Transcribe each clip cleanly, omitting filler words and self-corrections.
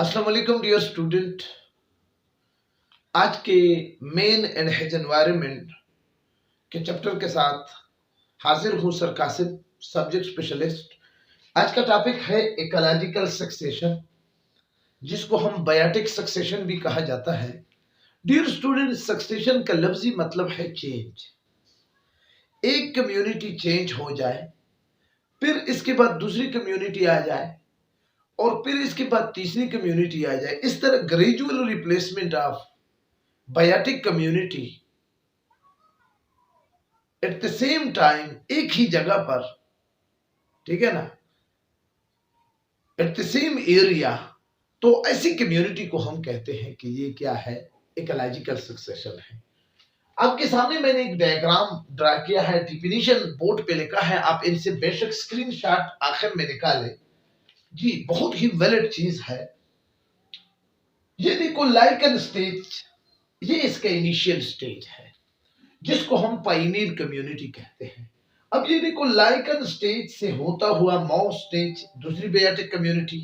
अस्सलाम वालेकुम dear student. आज के मेन एंड हेज एनवायरनमेंट के चैप्टर के साथ हाजिर हूँ सर कासिम, सब्जेक्ट स्पेशलिस्ट। आज का टॉपिक है इकोलॉजिकल सक्सेशन, जिसको हम बायोटिक सक्सेशन भी कहा जाता है। डियर स्टूडेंट, सक्सेशन का लफ्जी मतलब है चेंज। एक कम्युनिटी चेंज हो जाए, फिर इसके बाद दूसरी कम्युनिटी आ जाए, और फिर इसके बाद तीसरी कम्युनिटी आ जाए। इस तरह gradual replacement of biotic community at the same time, एक ही जगह पर, ठीक है ना, एट द सेम एरिया, तो ऐसी कम्युनिटी को हम कहते हैं कि ये क्या है, इकोलॉजिकल सक्सेशन है। आपके सामने मैंने एक डायग्राम ड्रा किया है, डिफिनीशन बोर्ड पे लिखा है, आप इनसे बेशक स्क्रीनशॉट आखिर में निकालें जी, बहुत ही वैलिड चीज है। ये देखो लाइकन स्टेज, ये इसका इनिशियल स्टेज है जिसको हम पायनियर कम्युनिटी कहते हैं। अब ये देखो लाइकन स्टेज से होता हुआ मॉस स्टेज, दूसरी बायोटिक कम्युनिटी,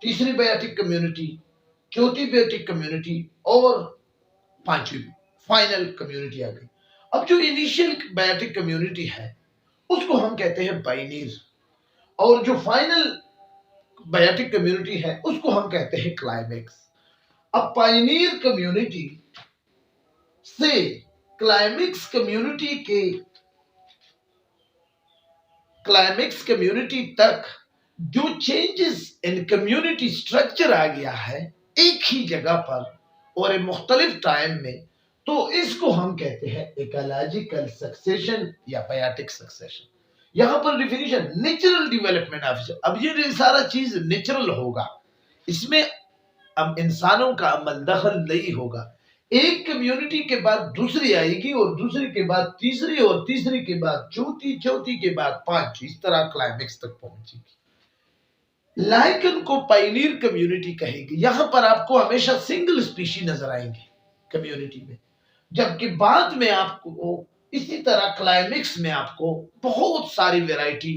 तीसरी बायोटिक कम्युनिटी, चौथी बायोटिक कम्युनिटी और पांचवी फाइनल कम्युनिटी आ गई। अब जो इनिशियल बायोटिक कम्युनिटी है उसको हम कहते हैं पायनियर, और जो फाइनल बायोटिक कम्युनिटी है उसको हम कहते हैं क्लाइमेक्स। अब पायनियर कम्युनिटी से क्लाइमेक्स कम्युनिटी तक जो चेंजेस इन कम्युनिटी स्ट्रक्चर आ गया है एक ही जगह पर और एक मुख्तलिफ टाइम में, तो इसको हम कहते हैं इकोलॉजिकल सक्सेशन या बायोटिक सक्सेशन। यहां पर डिफिनीशन नेचुरल डेवलपमेंट ऑफ, अब ये सारा चीज नेचुरल होगा, इसमें अब इंसानों का अमल दखल नहीं होगा। एक कम्युनिटी के बाद दूसरी आएगी और दूसरी के बाद तीसरी और तीसरी के बाद चौथी, चौथी के बाद पांचवी, इस तरह क्लाइमेक्स तक पहुंचेगी। लाइकन को पायनियर कम्युनिटी कहेगी। यहां पर आपको हमेशा सिंगल स्पीशी नजर आएंगे कम्युनिटी में, जबकि बाद में आपको इसी तरह क्लाइमेक्स में आपको बहुत सारी वैरायटी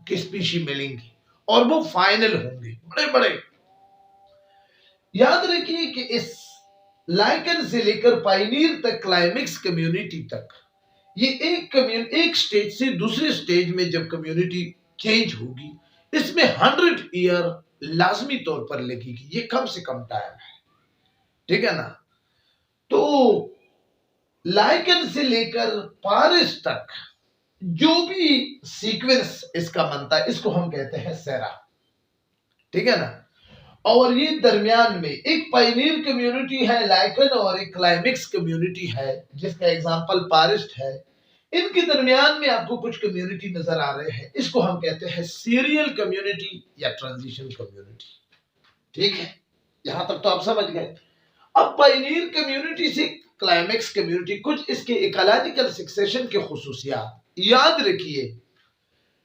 की स्पीशी मिलेंगी और वो फाइनल होंगे, बड़े बड़े। याद रखिए कि इस लाइकन से लेकर पायनियर तक, क्लाइमेक्स कम्युनिटी तक, ये एक स्टेज से दूसरे स्टेज में जब कम्युनिटी चेंज होगी, इसमें 100 ईयर लाजमी तौर पर लगेगी। ये कम से कम टाइम है, ठीक है ना। तो लाइकन से लेकर पारिस तक जो भी सीक्वेंस इसका बनता है, इसको हम कहते हैं सेरा, ठीक है ना। और ये दरमियान में एक पायनियर कम्युनिटी है लाइकन और एक क्लाइमेक्स कम्युनिटी है जिसका एग्जांपल पारिस्ट है। इनके दरमियान में आपको कुछ कम्युनिटी नजर आ रहे हैं, इसको हम कहते हैं सीरियल कम्युनिटी या ट्रांजिशन कम्युनिटी, ठीक है। यहां तक तो आप समझ गए। अब पायनियर कम्युनिटी से क्लाइमेक्स कम्युनिटी, कुछ इसके इकोलॉजिकल सक्सेशन के खुसूसियात याद रखिए।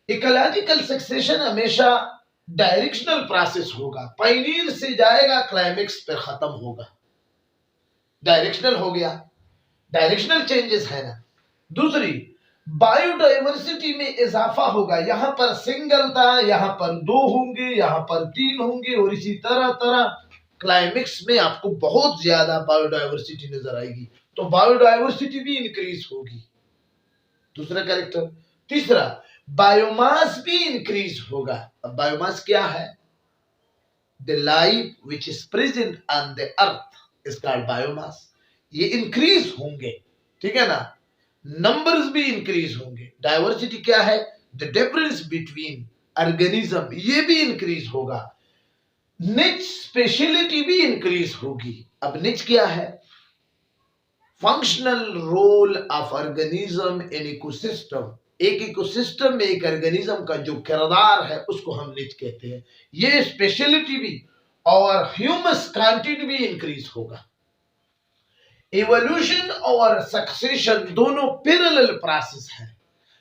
इकोलॉजिकल सक्सेशन हमेशा डायरेक्शनल प्रोसेस होगा, पायनियर से जाएगा क्लाइमेक्स पर खत्म होगा, डायरेक्शनल हो गया, डायरेक्शनल चेंजेस है ना। दूसरी, बायोडायवर्सिटी में इजाफा होगा, यहां पर सिंगल था, यहां पर 2 होंगे, यहां पर 3 होंगे, और इसी तरह तरह क्लाइमेक्स में आपको बहुत ज्यादा बायोडायवर्सिटी नजर आएगी, तो बायोडायवर्सिटी भी इंक्रीज होगी, दूसरा कैरेक्टर। तीसरा, बायोमास भी इंक्रीज होगा। अब बायोमास क्या है? The life which is present on the earth is called biomass. ये इंक्रीज होंगे, ठीक है ना। नंबर्स भी इंक्रीज होंगे। डाइवर्सिटी क्या है? द डिफरेंस बिटवीन ऑर्गेनिज्म, ये भी इंक्रीज होगा। निच स्पेशलिटी भी इंक्रीज होगी। अब निच क्या है? Functional role of organism in ecosystem, एक इकोसिस्टम में एक ऑर्गेनिज्म का जो किरदार है उसको हम निच कहते हैं। ये स्पेशलिटी भी और ह्यूमस क्वांटिटी भी इंक्रीज होगा। इवोल्यूशन और सक्सेशन दोनों पैरेलल प्रोसेस है।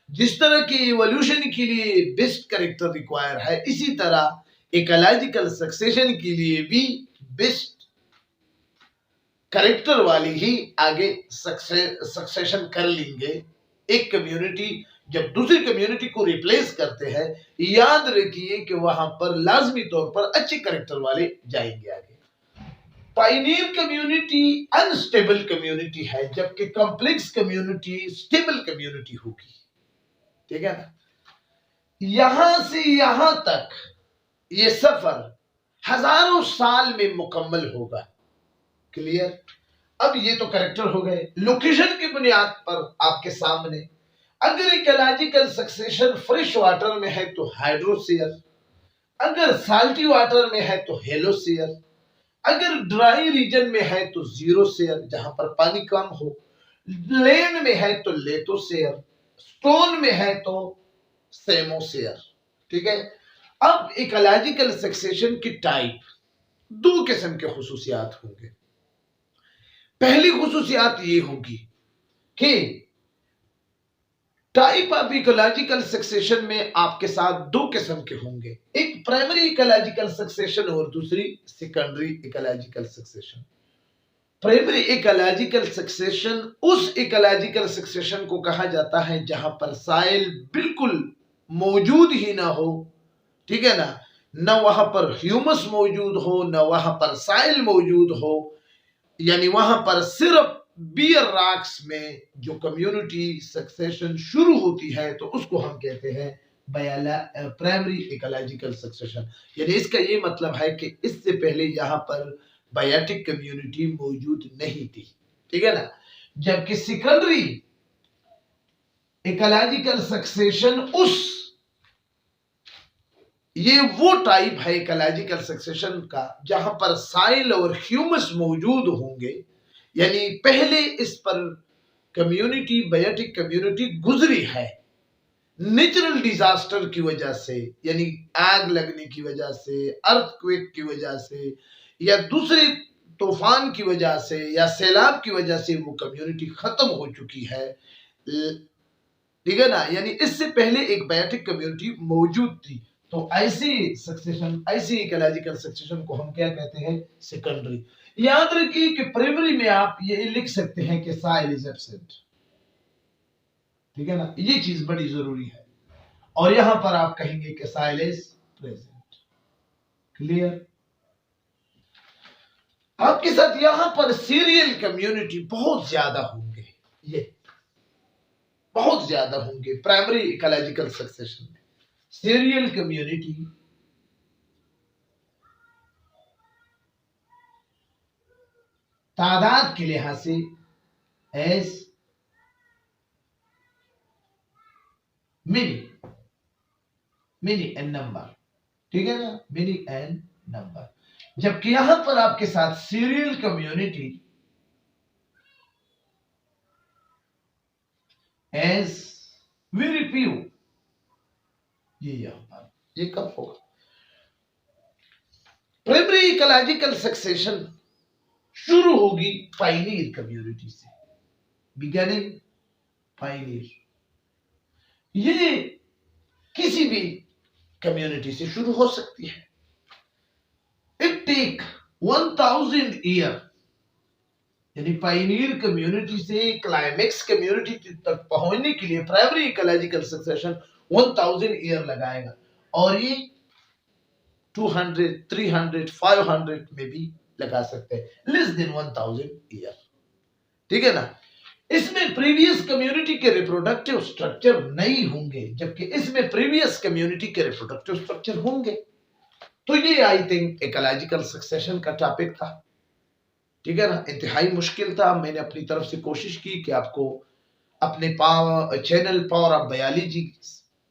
जिस तरह की इवोल्यूशन के लिए बेस्ट कैरेक्टर रिक्वायर है, इसी तरह इकोलॉजिकल सक्सेशन के लिए भी बेस्ट कैरेक्टर वाली ही आगे सक्सेशन कर लेंगे एक कम्युनिटी जब दूसरी कम्युनिटी को रिप्लेस करते हैं, याद रखिए कि वहां पर लाजमी तौर पर अच्छे कैरेक्टर वाले जाएंगे आगे। पायनियर कम्युनिटी अनस्टेबल कम्युनिटी है, जबकि कॉम्प्लेक्स कम्युनिटी स्टेबल कम्युनिटी होगी। ठीक है ना। यहां से यहां तक ये सफर हजारों साल में मुकम्मल होगा। क्लियर। अब ये तो कैरेक्टर हो गए। लोकेशन की बुनियाद पर आपके सामने, अगर इकोलॉजिकल सक्सेशन फ्रेश वाटर में है तो हाइड्रोस्फीयर, अगर साल्टी वाटर में है तो हेलोस्फीयर, अगर ड्राई रीजन में है तो जीरोस्फीयर जहां पर पानी कम हो, लैंड में है तो लिथोस्फीयर, स्टोन में है तो सेमोस्फीयर। ठीक है। अब इकोलॉजिकल सक्सेशन की टाइप, दो किस्म के खुसूसियात होंगे। पहली खुसूसियात ये होगी कि टाइप ऑफ इकोलॉजिकल सक्सेशन में आपके साथ दो किस्म के होंगे, एक प्राइमरी इकोलॉजिकल सक्सेशन और दूसरी secondary ecological succession. Primary ecological succession उस इकोलॉजिकल सक्सेशन को कहा जाता है जहां पर साइल बिल्कुल मौजूद ही ना हो। ठीक है ना। न वहां पर ह्यूमस मौजूद हो, न वहां पर साइल मौजूद हो, यानी वहां पर सिर्फ बियर रॉक्स में जो कम्युनिटी सक्सेशन शुरू होती है तो उसको हम कहते हैं प्राइमरी इकोलॉजिकल सक्सेशन। यानी इसका ये मतलब है कि इससे पहले यहां पर बायोटिक कम्युनिटी मौजूद नहीं थी। ठीक है ना। जबकि सेकेंडरी इकोलॉजिकल सक्सेशन ये वो टाइप है इकोलॉजिकल सक्सेशन का जहां पर साइल और ह्यूमस मौजूद होंगे, यानी पहले इस पर कम्युनिटी बायोटिक कम्युनिटी गुजरी है नेचुरल डिजास्टर की वजह से, यानी आग लगने की वजह से, अर्थक्वेक की वजह से, या दूसरे तूफान की वजह से, या सैलाब की वजह से वो कम्युनिटी खत्म हो चुकी है। ठीक है ना। यानी इससे पहले एक बायोटिक कम्युनिटी मौजूद थी। तो ऐसी सक्सेशन, ऐसी इकोलॉजिकल सक्सेशन को हम क्या कहते हैं? सेकेंडरी। याद रखिए कि प्राइमरी में आप ये लिख सकते हैं कि साइल इज एब्सेंट। ठीक है ना। ये चीज बड़ी जरूरी है। और यहां पर आप कहेंगे कि साइल इज प्रेजेंट। क्लियर। आपके साथ यहां पर सीरियल कम्युनिटी बहुत ज्यादा होंगे, ये बहुत ज्यादा होंगे प्राइमरी इकोलॉजिकल सक्सेशन में। सीरियल कम्युनिटी तादाद के लिहाज से एज मिनी एन नंबर। ठीक है ना। Many in number. जबकि यहां पर आपके साथ seral community as very few. ये यहां पर ये कब होगा? प्राइमरी इकोलॉजिकल सक्सेशन शुरू होगी पायनियर कम्युनिटी से, बिगिनिंग पायनियर। ये किसी भी कम्युनिटी से शुरू हो सकती है। इट टेक 1000 ईयर, यानी पायनियर कम्युनिटी से क्लाइमेक्स कम्युनिटी तक पहुंचने के लिए प्राइमरी इकोलॉजिकल सक्सेशन 1000 ईयर लगाएगा। और ये 200, 300, 500 में भी लगा सकते हैं, लेस देन 1000 ईयर। ठीक है ना। इसमें प्रीवियस कम्युनिटी के रिप्रोडक्टिव स्ट्रक्चर नहीं होंगे, जबकि इसमें प्रीवियस कम्युनिटी के रिप्रोडक्टिव स्ट्रक्चर होंगे। तो ये आई थिंक इकोलॉजिकल सक्सेशन का टॉपिक था। ठीक है ना। इंतहाई मुश्किल था। मैंने अपनी तरफ से कोशिश की कि आपको अपने चैनल पावर ऑफ बायोलॉजी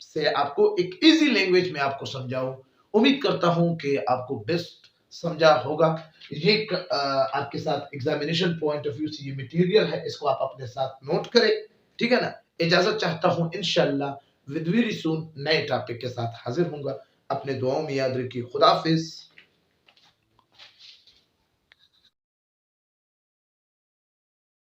से आपको एक इजी लैंग्वेज में आपको समझाऊं। उम्मीद करता हूं कि आपको बेस्ट समझा होगा। ये आपके साथ एग्जामिनेशन पॉइंट ऑफ व्यू से ये मटेरियल है, इसको आप अपने साथ नोट करें। ठीक है ना। इजाजत चाहता हूं। इंशाल्लाह विद वेरी सून नए टॉपिक के साथ हाजिर होऊंगा। अपने दुआओं में याद रखिए। खुदा हाफिज।